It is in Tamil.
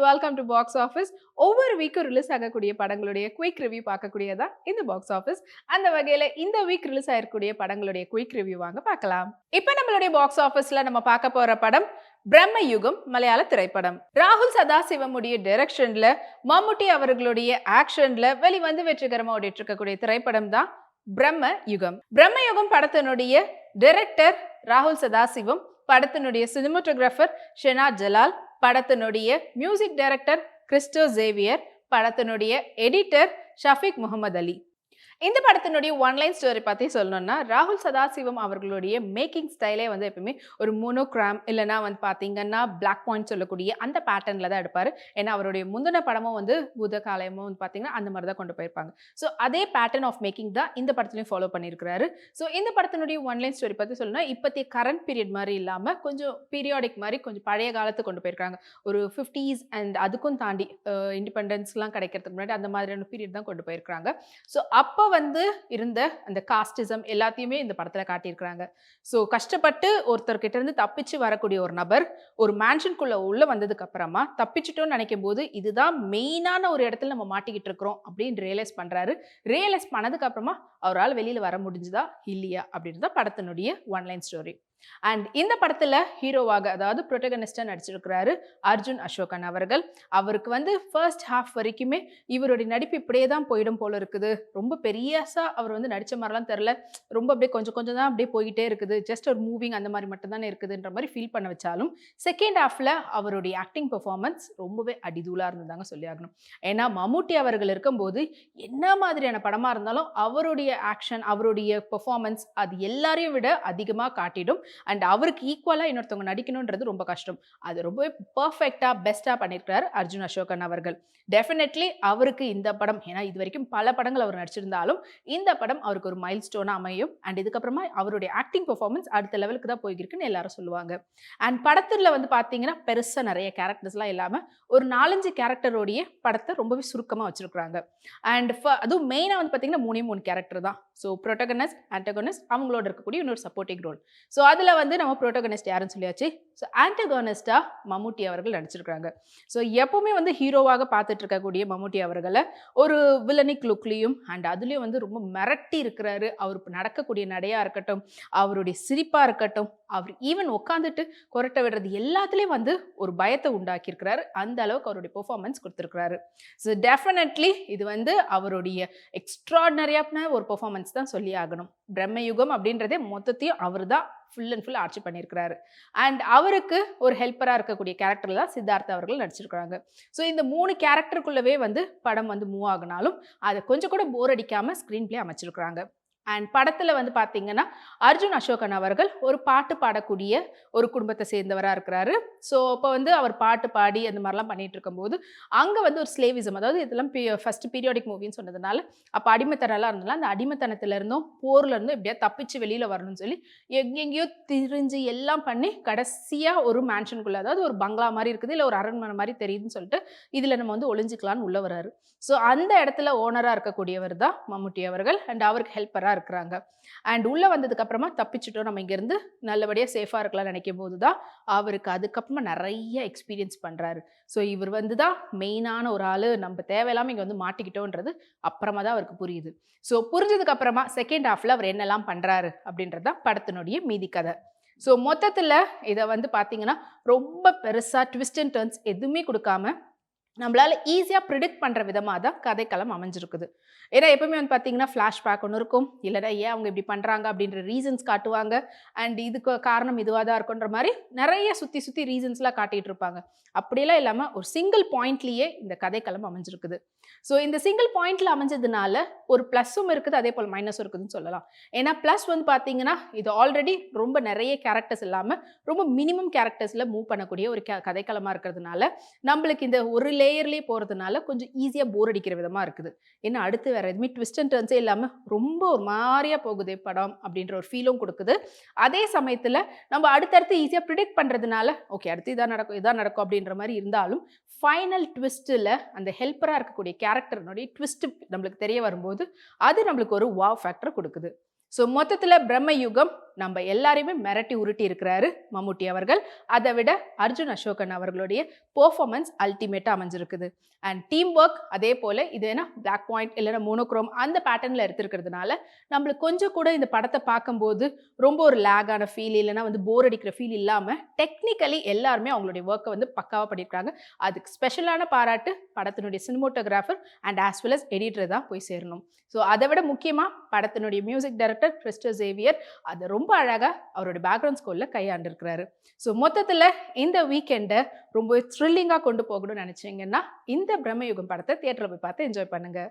Welcome to box office. ஒவ்வொரு வீக்கும் ரிலீஸ் ஆகக்கூடிய படங்களுடைய குயிக் ரிவ்யூ பார்க்கக்கூடியதா இந்த பாக்ஸ் ஆஃபீஸ். அந்த வகையில இந்த வீக் ரிலீஸ் ஆயிருக்கூடிய படங்களுடைய குயிக் ரிவ்யூ வாங்க பார்க்கலாம். இப்போ நம்மளுடைய பாக்ஸ் ஆஃபீஸ்ல நம்ம பார்க்க போற படம் பிரம்ம யுகம் மலையாள திரைப்படம். ராகுல் சதாசிவமுடைய டைரக்ஷன்ல மம்முட்டி அவர்களுடைய ஆக்ஷன்ல வெளிவந்து வெற்றிகரமா ஓடிட்டு இருக்கக்கூடிய திரைப்படம் தான் பிரம்ம யுகம். பிரம்ம யுகம் படத்தினுடைய டைரக்டர் ராகுல் சதாசிவம், படத்தினுடைய சினிமாட்டோகிராஃபர் ஷெனா ஜலால், படத்தினுடைய மியூசிக் டைரக்டர் கிறிஸ்டோ ஜேவியர், படத்தினுடைய எடிட்டர் ஷஃபீக் முகமது அலி. இந்த படத்தினுடைய ஒன்லைன் ஸ்டோரி பற்றி சொல்லணும்னா, ராகுல் சதாசிவம் அவர்களுடைய மேக்கிங் ஸ்டைலே வந்து எப்பவுமே ஒரு மோனோகிராம் இல்லைனா வந்து பார்த்தீங்கன்னா பிளாக் பாயிண்ட் சொல்லக்கூடிய அந்த பேட்டர்னில் தான் எடுப்பார். ஏன்னா அவருடைய முந்தின படமும் வந்து பூதகாலயமும் வந்து பார்த்தீங்கன்னா அந்த மாதிரி தான் கொண்டு போயிருப்பாங்க. ஸோ அதே பேட்டர்ன் ஆஃப் மேக்கிங் தான் இந்த படத்துலையும் ஃபாலோ பண்ணியிருக்கிறாரு. ஸோ இந்த படத்தினுடைய ஒன்லைன் ஸ்டோரி பற்றி சொல்லணும்னா, இப்போதைய கரண்ட் பீரியட் மாதிரி இல்லாமல் கொஞ்சம் பீரியாடிக் மாதிரி கொஞ்சம் பழைய காலத்துக்கு கொண்டு போயிருக்காங்க. ஒரு 50s அண்ட் அதுக்கும் தாண்டி இண்டிபெண்டன்ஸ்லாம் கிடைக்கிறதுக்கு முன்னாடி அந்த மாதிரியான பீரியட் தான் கொண்டு போயிருக்காங்க. ஸோ அப்போ வந்து இருந்த அந்த காஸ்டிசம் எல்லாத்தையுமே இந்த படத்துல காட்டியிருக்கிறாங்க. ஸோ கஷ்டப்பட்டு ஒருத்தர்கிட்ட இருந்து தப்பிச்சு வரக்கூடிய ஒரு நபர் ஒரு மேன்ஷனுக்குள்ள உள்ள வந்ததுக்கு அப்புறமா தப்பிச்சுட்டோம்னு நினைக்கும் போது இதுதான் மெயினான ஒரு இடத்துல நம்ம மாட்டிக்கிட்டு இருக்கிறோம் அப்படின்னு ரியலைஸ் பண்றாரு. ரியலைஸ் பண்ணதுக்கு அப்புறமா அவரால் வெளியில வர முடிஞ்சுதா இல்லையா அப்படின்றத படத்தினுடைய ஒன்லைன் ஸ்டோரி. அண்ட் இந்த படத்துல ஹீரோவாக அதாவது புரோட்டகனிஸ்டா நடிச்சிருக்கிறாரு அர்ஜுன் அசோகன் அவர்கள். அவருக்கு வந்து ஃபர்ஸ்ட் ஹாஃப் வரைக்குமே இவருடைய நடிப்பு இப்படியே தான் போயிடும் போல இருக்குது. ரொம்ப பெரியசா அவர் வந்து நடிச்ச மாதிரிலாம் தெரியல, ரொம்ப அப்படியே கொஞ்சம் கொஞ்சம் தான் அப்படியே போயிட்டே இருக்குது, ஜஸ்ட் ஒரு மூவிங் அந்த மாதிரி மட்டும் தானே இருக்குதுன்ற மாதிரி ஃபீல் பண்ண வச்சாலும் செகண்ட் ஹாஃப்ல அவருடைய ஆக்டிங் பெர்ஃபார்மன்ஸ் ரொம்பவே அடிதூளா இருந்ததாங்க சொல்லி ஆகணும். ஏன்னா மம்முட்டி அவர்கள் இருக்கும்போது என்ன மாதிரியான படமா இருந்தாலும் அவருடைய ஆக்ஷன் அவருடைய பெர்ஃபார்மன்ஸ் அது எல்லாரையும் விட அதிகமாக காட்டிடும். அண்ட் அவருக்கு ஈக்குவலா இன்னொருத்தவங்க நடிக்கணும்ன்றது ரொம்ப கஷ்டம். அது ரொம்பவே பர்ஃபெக்டா பெஸ்டா பண்ணியிருக்கிறார் அர்ஜுன் அசோகன் அவர்கள். டெஃபினெட்லி அவருக்கு இந்த படம், ஏன்னா இது வரைக்கும் பல படங்கள் அவர் நடிச்சிருந்தாலும் இந்த படம் அவருக்கு ஒரு மைல் ஸ்டோனா அமையும். அண்ட் இதுக்கப்புறமா அவருடைய ஆக்டிங் பெர்ஃபார்மன்ஸ் அடுத்த லெவலுக்கு தான் போயிருக்குன்னு எல்லாரும் சொல்லுவாங்க. அண்ட் படத்துல வந்து பாத்தீங்கன்னா பெருசா நிறைய கேரக்டர்ஸ்லாம் இல்லாம ஒரு 4-5 கேரக்டரோடைய படத்தை ரொம்பவே சுருக்கமா வச்சிருக்காங்க. அண்ட் அதுவும் மெயினா வந்து பாத்தீங்கன்னா 3 கேரக்டர் தான். ஸோ புரோட்டகனிஸ்ட், ஆன்டகனிஸ்ட், அவங்களோட இருக்கக்கூடிய இன்னொரு சப்போர்ட்டிங் ரோல். ஸோ அதில் வந்து நம்ம புரோட்டகனிஸ்ட் யாருன்னு சொல்லியாச்சு. ஸோ ஆன்டகனிஸ்டா மம்முட்டி அவர்கள் நடிச்சிருக்காங்க. ஸோ எப்பவுமே வந்து ஹீரோவாக பார்த்துட்டு இருக்கக்கூடிய மம்முட்டி அவர்களை ஒரு வில்லனிக் லுக்லையும் அண்ட் அதுலேயும் வந்து ரொம்ப மிரட்டி இருக்கிறாரு. அவருக்கு நடக்கக்கூடிய நடையா இருக்கட்டும், அவருடைய சிரிப்பா இருக்கட்டும், அவர் ஈவன் உட்காந்துட்டு கொரட்டை விடுறது எல்லாத்துலேயும் வந்து ஒரு பயத்தை உண்டாக்கி இருக்கிறாரு. அந்த அளவுக்கு அவருடைய பெர்ஃபார்மன்ஸ் கொடுத்துருக்கிறாரு. ஸோ டெஃபினெட்லி இது வந்து அவருடைய எக்ஸ்ட்ராடினரியான ஒரு பெர்ஃபார்மன்ஸ் தான் சொல்லி ஆகணும். பிரம்மயுகம் அப்படின்றதே மொத்தத்தையும் அவர் தான் ஃபுல் அண்ட் ஃபுல் ஆட்சி பண்ணியிருக்கிறாரு. அண்ட் அவருக்கு ஒரு ஹெல்ப்பராக இருக்கக்கூடிய கேரக்டர் தான் சித்தார்த் அவர்கள் நடிச்சிருக்கிறாங்க. ஸோ இந்த 3 கேரக்டருக்குள்ளவே வந்து படம் வந்து மூவ் ஆகினாலும் அதை கொஞ்சம் கூட போர் அடிக்காமல் ஸ்க்ரீன் பிளே அமைச்சிருக்கிறாங்க. அண்ட் படத்தில் வந்து பார்த்தீங்கன்னா அர்ஜுன் அசோகன் அவர்கள் ஒரு பாட்டு பாடக்கூடிய ஒரு குடும்பத்தை சேர்ந்தவராக இருக்கிறாரு. ஸோ அப்போ வந்து அவர் பாட்டு பாடி அந்த மாதிரிலாம் பண்ணிட்டு இருக்கும்போது அங்கே வந்து ஒரு ஸ்லேவிசம், அதாவது இதெல்லாம் ஃபர்ஸ்ட் பீரியாடிக் மூவின்னு சொன்னதுனால அப்போ அடிமைத்தனம்லாம் இருந்ததுனால அந்த அடிமைத்தனத்திலேருந்தும் போர்லேருந்தும் எப்படியா தப்பிச்சு வெளியில் வரணும்னு சொல்லி எங்கெங்கேயோ திரிஞ்சு எல்லாம் பண்ணி கடைசியாக ஒரு மேன்ஷனுக்குள்ளே, அதாவது ஒரு பங்களா மாதிரி இருக்குது இல்லை ஒரு அரண்மனை மாதிரி தெரியுதுன்னு சொல்லிட்டு இதில் நம்ம வந்து ஒளிஞ்சிக்கலான்னு உள்ள வராரு. ஸோ அந்த இடத்துல ஓனராக இருக்கக்கூடியவர் தான் மம்முட்டி அவர்கள். அண்ட் அவருக்கு ஹெல்ப்பராக இருக்கிறாங்க. அண்ட் உள்ள வந்ததுக்கு அப்புறமா தப்பிச்சுட்டோம் நம்ம இங்கேருந்து நல்லபடியாக சேஃபாக இருக்கலாம்னு நினைக்கும் போது தான் அவருக்கு அதுக்கப்புறமா நிறைய எக்ஸ்பீரியன்ஸ் பண்ணுறாரு. ஸோ இவர் வந்து தான் மெயினான ஒரு ஆள், நம்ம தேவையில்லாமல் இங்கே வந்து மாட்டிக்கிட்டோன்றது அப்புறமா தான் அவருக்கு புரியுது. ஸோ புரிஞ்சதுக்கு அப்புறமா செகண்ட் ஹாஃப்ல அவர் என்னெல்லாம் பண்ணுறாரு அப்படின்றது தான் படத்தினுடைய மீதி கதை. ஸோ மொத்தத்தில் இதை வந்து பார்த்தீங்கன்னா ரொம்ப பெருசாக ட்விஸ்ட் அண்ட் டர்ன்ஸ் எதுவுமே கொடுக்காம நம்மளால ஈஸியாக ப்ரிடிக்ட் பண்ணுற விதமாக தான் கதைக்களம் அமைஞ்சிருக்குது. ஏன்னா எப்பவுமே வந்து பார்த்தீங்கன்னா ஃப்ளாஷ்பேக் ஒன்று இருக்கும், இல்லைனா ஏன் அவங்க இப்படி பண்ணுறாங்க அப்படின்ற ரீசன்ஸ் காட்டுவாங்க. அண்ட் இதுக்கு காரணம் இதுவாக தான் இருக்குன்ற மாதிரி நிறைய சுற்றி சுற்றி ரீசன்ஸ்லாம் காட்டிகிட்டு இருப்பாங்க. அப்படியெல்லாம் இல்லாமல் ஒரு சிங்கிள் பாயிண்ட்லேயே இந்த கதைக்களம் அமைஞ்சிருக்குது. ஸோ இந்த சிங்கிள் பாயிண்டில் அமைஞ்சதுனால ஒரு ப்ளஸ்ஸும் இருக்குது, அதே போல் மைனஸும் இருக்குதுன்னு சொல்லலாம். ஏன்னா ப்ளஸ் வந்து பார்த்தீங்கன்னா இது ஆல்ரெடி ரொம்ப நிறைய கேரக்டர்ஸ் இல்லாமல் ரொம்ப மினிமம் கேரக்டர்ஸில் மூவ் பண்ணக்கூடிய ஒரு கதைக்களமாக இருக்கிறதுனால நம்மளுக்கு இந்த ஒரு லேயர்லேயே போகிறதுனால கொஞ்சம் ஈஸியாக போர் அடிக்கிற விதமாக இருக்குது. ஏன்னா அடுத்து வேறு எதுவுமே ட்விஸ்ட் அண்ட் டர்ன்ஸே இல்லாமல் ரொம்ப ஒரு மாதிரியாக போகுது படம் அப்படின்ற ஒரு ஃபீலும் கொடுக்குது. அதே சமயத்தில் நம்ம அடுத்தடுத்து ஈஸியாக ப்ரிடிக்ட் பண்ணுறதுனால ஓகே அடுத்து இதான் நடக்கும் அப்படின்ற மாதிரி இருந்தாலும் ஃபைனல் ட்விஸ்ட்டில் அந்த ஹெல்ப்பராக இருக்கக்கூடிய கேரக்டர்னுடைய ட்விஸ்ட் நம்மளுக்கு தெரிய வரும்போது அது நம்மளுக்கு ஒரு வாவ் ஃபேக்டர் கொடுக்குது. ஸோ மொத்தத்தில் பிரம்ம யுகம் நம்ம எல்லாரையுமே மிரட்டி உருட்டி இருக்கிறாரு மம்முட்டி அவர்கள். அதை விட அர்ஜுன் அசோகன் அவர்களுடைய பெர்ஃபார்மன்ஸ் அல்டிமேட்டா அமைஞ்சிருக்குது. அண்ட் டீம் ஒர்க் அதே போல இது ஏன்னா பிளாக் பாயிண்ட் இல்லைன்னா மோனோக்ரோம் அந்த பேட்டர்ன்ல எடுத்திருக்கிறதுனால நம்மளுக்கு கொஞ்சம் கூட இந்த படத்தை பார்க்கும்போது ரொம்ப ஒரு லேகான ஃபீல் இல்லைன்னா போர் அடிக்கிற ஃபீல் இல்லாம டெக்னிக்கலி எல்லாருமே அவங்களுடைய ஒர்க்கை பக்காவா பண்ணியிருக்காங்க. அதுக்கு ஸ்பெஷலான பாராட்டு படத்தினுடைய cinematographer and as well as editor தான் போய் சேரணும். ஸோ அதை விட முக்கியமாக படத்தினுடைய மியூசிக் டைரக்டர் கிறிஸ்டோ சேவியர் அதை ரொம்ப அழகாக அவருடைய பேக்ரவுண்ட் ஸ்கோரில் கையாண்டிருக்கிறாரு. ஸோ மொத்தத்தில் இந்த வீக்கெண்டை ரொம்ப த்ரில்லிங்காக கொண்டு போகணும்னு நினச்சிங்கன்னா இந்த பிரம்மயுகம் படத்தை தியேட்டரில் போய் பார்த்து என்ஜாய் பண்ணுங்கள்.